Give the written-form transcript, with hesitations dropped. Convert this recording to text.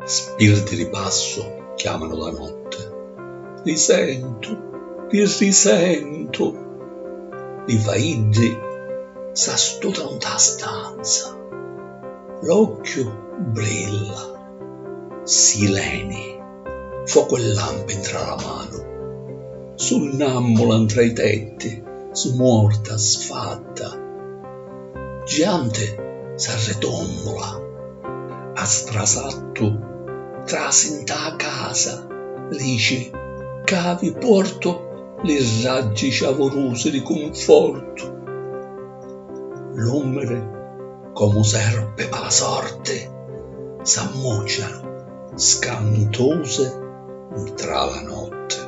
Spiriti di basso chiamano la notte. Li sento, li risento. I faiddi s'astutano da stanza. L'occhio brilla, sileni, fuoco e lampe tra la mano. Sonnambulan tra i tetti, smorta, sfatta. Giante s'arretombola, a strasatto trasinta a casa, dice, cavi porto le raggi sciavorusi di conforto. L'ombre, come serpe per la sorte, s'ammucciano, scantose tra la notte.